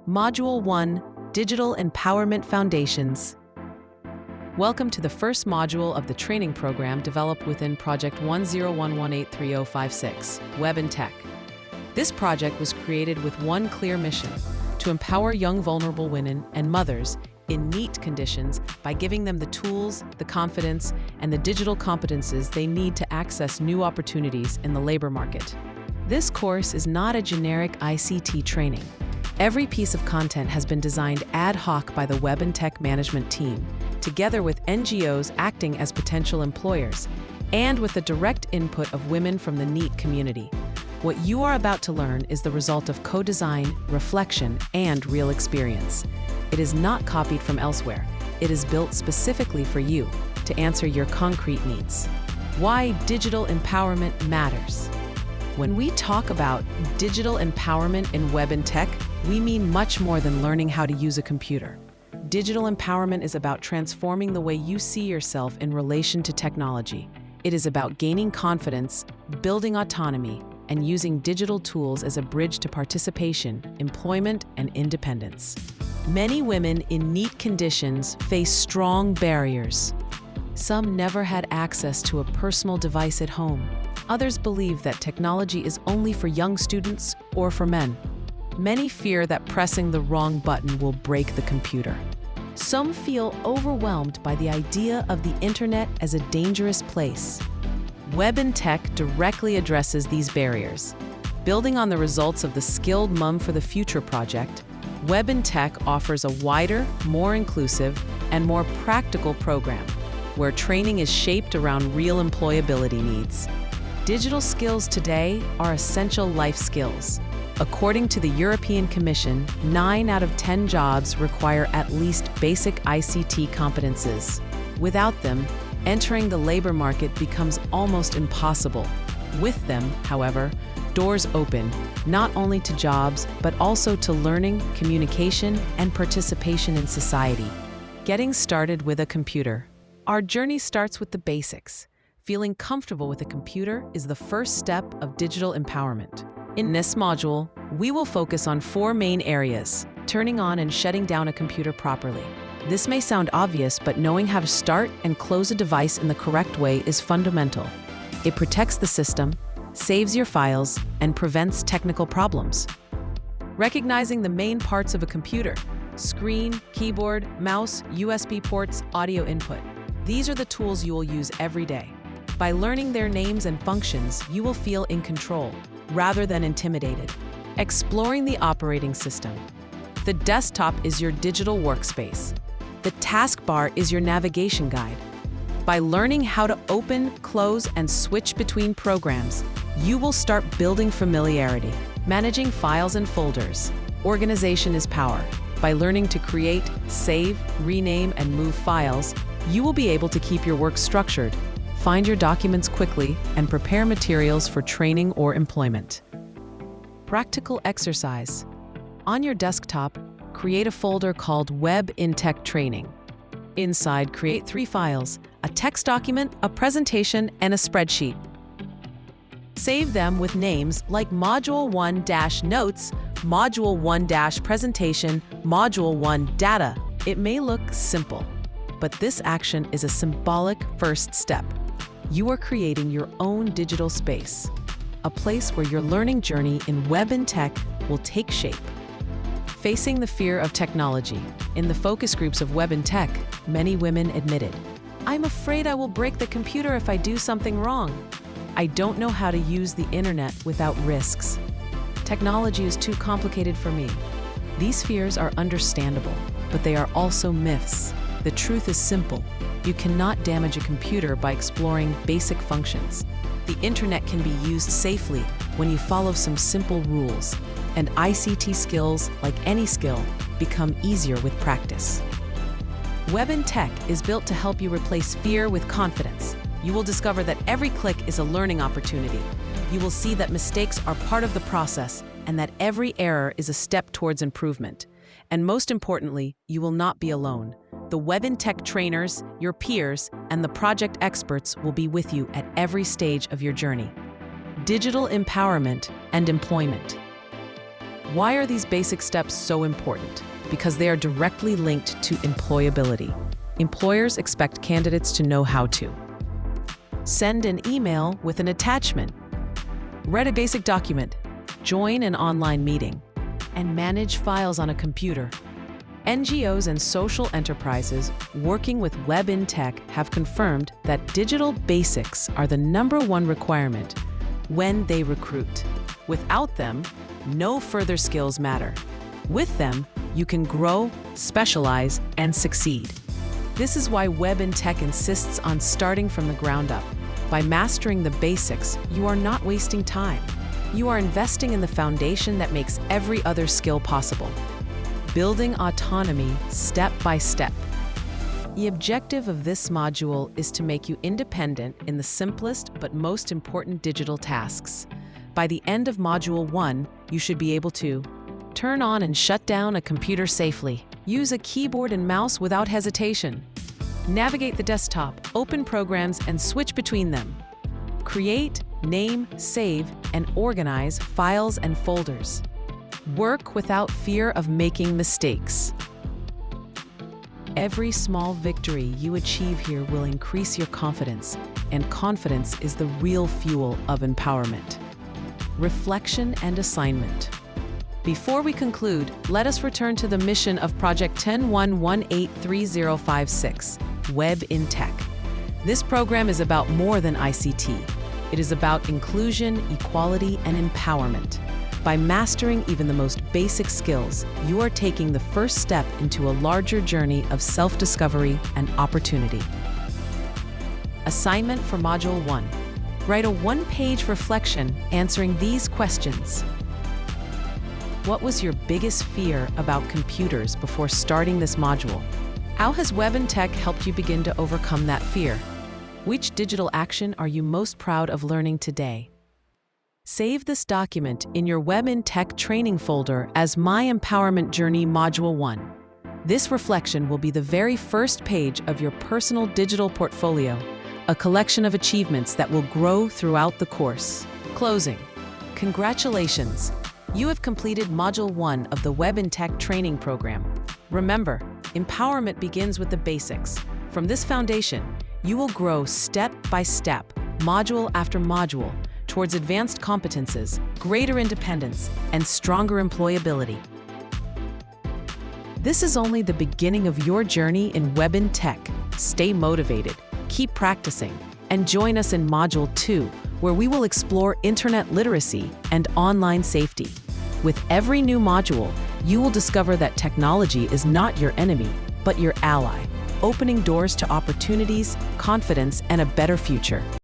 Module 1, Digital Empowerment Foundations. Welcome to the first module of the training program developed within Project 1011803056, Web and Tech. This project was created with one clear mission: to empower young vulnerable women and mothers in NEET conditions by giving them the tools, the confidence, and the digital competences they need to access new opportunities in the labor market. This course is not a generic ICT training. Every piece of content has been designed ad hoc by the Web and Tech management team, together with NGOs acting as potential employers, and with the direct input of women from the NEET community. What you are about to learn is the result of co-design, reflection, and real experience. It is not copied from elsewhere. It is built specifically for you to answer your concrete needs. Why digital empowerment matters. When we talk about digital empowerment in Web and Tech, we mean much more than learning how to use a computer. Digital empowerment is about transforming the way you see yourself in relation to technology. It is about gaining confidence, building autonomy, and using digital tools as a bridge to participation, employment, and independence. Many women in NEET conditions face strong barriers. Some never had access to a personal device at home. Others believe that technology is only for young students or for men. Many fear that pressing the wrong button will break the computer. Some feel overwhelmed by the idea of the internet as a dangerous place. Web and Tech directly addresses these barriers. Building on the results of the Skilled Mom for the Future project, Web and Tech offers a wider, more inclusive, and more practical program, where training is shaped around real employability needs. Digital skills today are essential life skills. According to the European Commission, 9 out of 10 jobs require at least basic ICT competences. Without them, entering the labor market becomes almost impossible. With them, however, doors open, not only to jobs, but also to learning, communication, and participation in society. Getting started with a computer. Our journey starts with the basics. Feeling comfortable with a computer is the first step of digital empowerment. In this module, we will focus on 4 main areas: turning on and shutting down a computer properly. This may sound obvious, but knowing how to start and close a device in the correct way is fundamental. It protects the system, saves your files, and prevents technical problems. Recognizing the main parts of a computer: screen, keyboard, mouse, USB ports, audio input. These are the tools you will use every day. By learning their names and functions, you will feel in control, rather than intimidated. Exploring the operating system. The desktop is your digital workspace. The taskbar is your navigation guide. By learning how to open, close, and switch between programs, you will start building familiarity. Managing files and folders. Organization is power. By learning to create, save, rename, and move files, you will be able to keep your work structured, find your documents quickly, and prepare materials for training or employment. Practical exercise. On your desktop, create a folder called Web in Tech Training. Inside, create 3 files: a text document, a presentation, and a spreadsheet. Save them with names like Module 1-Notes, Module 1-Presentation, Module 1-Data. It may look simple, but this action is a symbolic first step. You are creating your own digital space, a place where your learning journey in Web and Tech will take shape. Facing the fear of technology. In the focus groups of Web and Tech, many women admitted, "I'm afraid I will break the computer if I do something wrong. I don't know how to use the internet without risks. Technology is too complicated for me." These fears are understandable, but they are also myths. The truth is simple. You cannot damage a computer by exploring basic functions. The internet can be used safely when you follow some simple rules, and ICT skills, like any skill, become easier with practice. Web and Tech is built to help you replace fear with confidence. You will discover that every click is a learning opportunity. You will see that mistakes are part of the process and that every error is a step towards improvement. And most importantly, you will not be alone. The Web and Tech trainers, your peers, and the project experts will be with you at every stage of your journey. Digital empowerment and employment. Why are these basic steps so important? Because they are directly linked to employability. Employers expect candidates to know how to send an email with an attachment, read a basic document, join an online meeting, and manage files on a computer. NGOs and social enterprises working with Web in Tech have confirmed that digital basics are the #1 requirement when they recruit. Without them, no further skills matter. With them, you can grow, specialize, and succeed. This is why Web in Tech insists on starting from the ground up. By mastering the basics, you are not wasting time. You are investing in the foundation that makes every other skill possible. Building autonomy step by step. The objective of this module is to make you independent in the simplest but most important digital tasks. By the end of Module 1, you should be able to turn on and shut down a computer safely, use a keyboard and mouse without hesitation, navigate the desktop, open programs, and switch between them, create, name, save, and organize files and folders, work without fear of making mistakes. Every small victory you achieve here will increase your confidence, and confidence is the real fuel of empowerment. Reflection and assignment. Before we conclude, let us return to the mission of Project 10-118-3056, Web in Tech. This program is about more than ICT. It is about inclusion, equality, and empowerment. By mastering even the most basic skills, you are taking the first step into a larger journey of self-discovery and opportunity. Assignment for Module 1. Write a one-page reflection answering these questions. What was your biggest fear about computers before starting this module? How has Web in Tech helped you begin to overcome that fear? Which digital action are you most proud of learning today? Save this document in your Web in Tech training folder as My Empowerment Journey Module 1. This reflection will be the very first page of your personal digital portfolio, a collection of achievements that will grow throughout the course. Closing. Congratulations! You have completed Module 1 of the Web in Tech training program. Remember, empowerment begins with the basics. From this foundation, you will grow step by step, module after module, towards advanced competences, greater independence, and stronger employability. This is only the beginning of your journey in Web in Tech. Stay motivated, keep practicing, and join us in Module 2, where we will explore internet literacy and online safety. With every new module, you will discover that technology is not your enemy, but your ally, opening doors to opportunities, confidence, and a better future.